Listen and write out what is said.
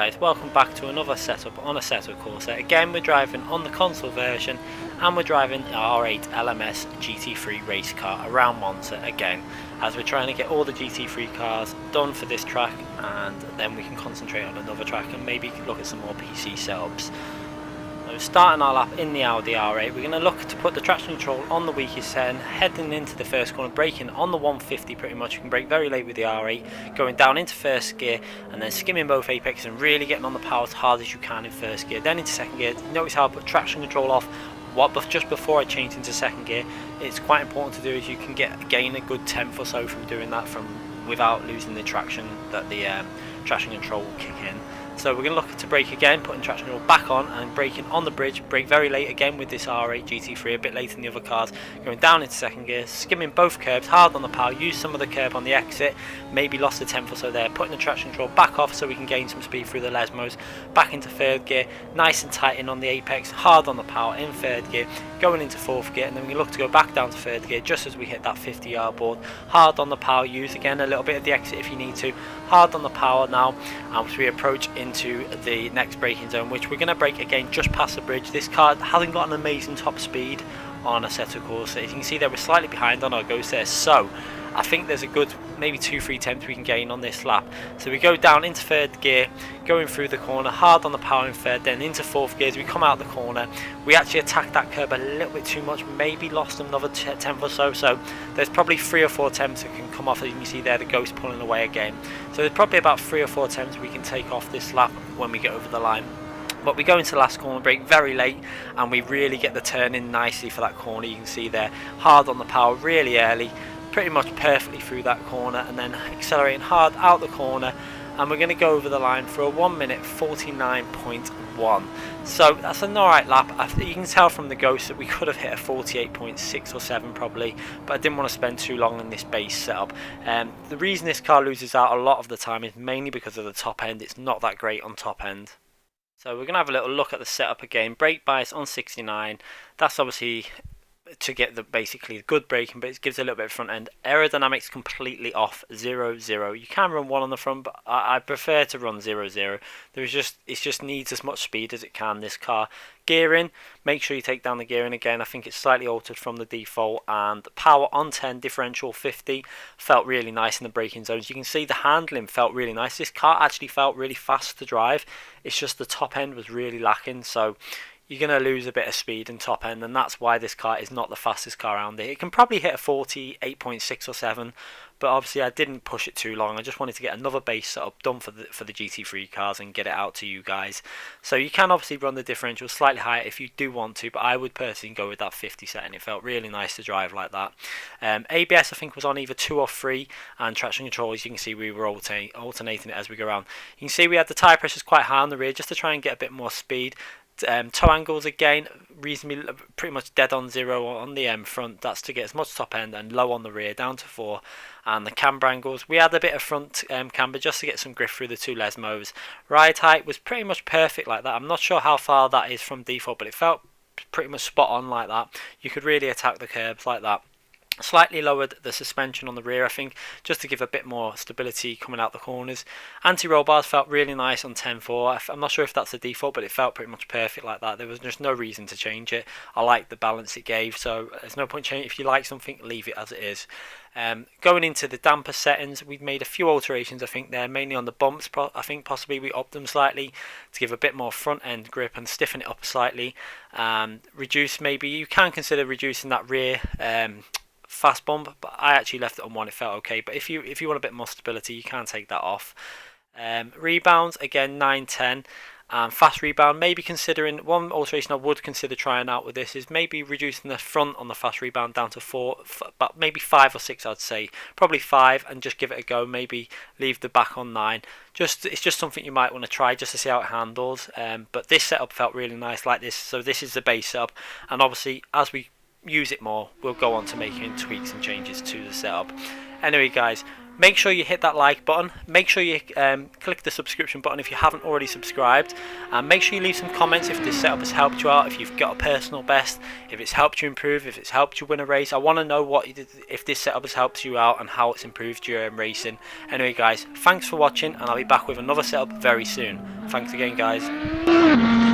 guys, welcome back to another setup on Assetto Corsa. Again, we're driving on the console version and we're driving the R8 LMS GT3 race car around Monza again, as we're trying to get all the GT3 cars done for this track, and then we can concentrate on another track and maybe look at some more PC setups. So starting our lap in the Audi R8, we're going to look to put the traction control on the weakest setting, heading into the first corner, braking on the 150 pretty much. You can brake very late with the R8, going down into first gear and then skimming both apex and really getting on the power as hard as you can in first gear. Then into second gear, notice how I put traction control off just before I change into second gear. It's quite important to do, as you can gain a good tenth or so from doing that without losing the traction that the traction control will kick in. So we're going to look to brake again, putting traction control back on and braking on the bridge, brake very late again with this R8 GT3, a bit later than the other cars, going down into second gear, skimming both curbs, hard on the power, use some of the curb on the exit, maybe lost a tenth or so there, putting the traction control back off so we can gain some speed through the Lesmos, back into third gear, nice and tight in on the apex, hard on the power in third gear, going into fourth gear, and then we look to go back down to third gear just as we hit that 50-yard board, hard on the power, use again a little bit of the exit if you need to, hard on the power now, as we approach into the next braking zone, which we're going to brake again just past the bridge. This car hasn't got an amazing top speed on Assetto Corsa. As you can see there, we're slightly behind on our ghost there, so I think there's a good maybe 2-3 tenths we can gain on this lap. So we go down into third gear, going through the corner, hard on the power in third, then into fourth gear as we come out the corner. We actually attacked that curb a little bit too much, maybe lost another tenth or so, so there's probably 3 or 4 tenths that can come off. As you can see there, the ghost pulling away again. So there's probably about 3 or 4 tenths we can take off this lap when we get over the line. But we go into the last corner, brake very late, and we really get the turn in nicely for that corner. You can see there, hard on the power really early, pretty much perfectly through that corner, and then accelerating hard out the corner, and we're going to go over the line for a 1 minute 49.1. so that's an alright lap. You can tell from the ghost that we could have hit a 48.6 or 7 probably, but I didn't want to spend too long in this base setup. The reason this car loses out a lot of the time is mainly because of the top end. It's not that great on top end. So we're going to have a little look at the setup again. Brake bias on 69, that's obviously to get the basically good braking, but it gives a little bit of front end. Aerodynamics completely off, 0-0. You can run 1 on the front, but I prefer to run 0-0. It just needs as much speed as it can, this car. Gearing, make sure you take down the gearing again. I think it's slightly altered from the default. And power on 10, differential 50, felt really nice in the braking zones. You can see the handling felt really nice. This car actually felt really fast to drive. It's just the top end was really lacking, so you're going to lose a bit of speed in top end, and that's why this car is not the fastest car around it. It can probably hit a 48.6 or 7, but obviously I didn't push it too long. I just wanted to get another base setup done for the GT3 cars and get it out to you guys. So you can obviously run the differential slightly higher if you do want to, but I would personally go with that 50 setting. It felt really nice to drive like that. ABS I think was on either 2 or 3, and traction control, as you can see, we were alternating it as we go around. You can see we had the tyre pressures quite high on the rear just to try and get a bit more speed. Toe angles again reasonably pretty much dead on 0 on the front. That's to get as much top end, and low on the rear down to 4. And the camber angles, we had a bit of front camber just to get some grip through the 2 Lesmos. Ride height was pretty much perfect like that. I'm not sure how far that is from default, but it felt pretty much spot on like that. You could really attack the curbs like that. Slightly lowered the suspension on the rear, I think, just to give a bit more stability coming out the corners. Anti-roll bars felt really nice on 10.4. I'm not sure if that's the default, but it felt pretty much perfect like that. There was just no reason to change it. I like the balance it gave, so there's no point changing. If you like something, leave it as it is. Going into the damper settings, we've made a few alterations, I think, there, mainly on the bumps. I think possibly we upped them slightly to give a bit more front end grip and stiffen it up slightly. Reduce, maybe you can consider reducing that rear fast bump, but I actually left it on 1. It felt okay, but if you want a bit more stability, you can take that off. Rebounds again 9-10. Fast rebound, maybe considering one alteration I would consider trying out with this is maybe reducing the front on the fast rebound down to 4, but maybe 5 or 6 I'd say. Probably 5 and just give it a go. Maybe leave the back on 9. It's just something you might want to try just to see how it handles. But this setup felt really nice like this. So this is the base setup, and obviously as we use it more, we'll go on to making tweaks and changes to the setup. Anyway guys, make sure you hit that like button, make sure you click the subscription button if you haven't already subscribed, and make sure you leave some comments if this setup has helped you out, if you've got a personal best, if it's helped you improve, if it's helped you win a race. I want to know if this setup has helped you out and how it's improved your racing. Anyway guys, thanks for watching, and I'll be back with another setup very soon. Thanks again guys.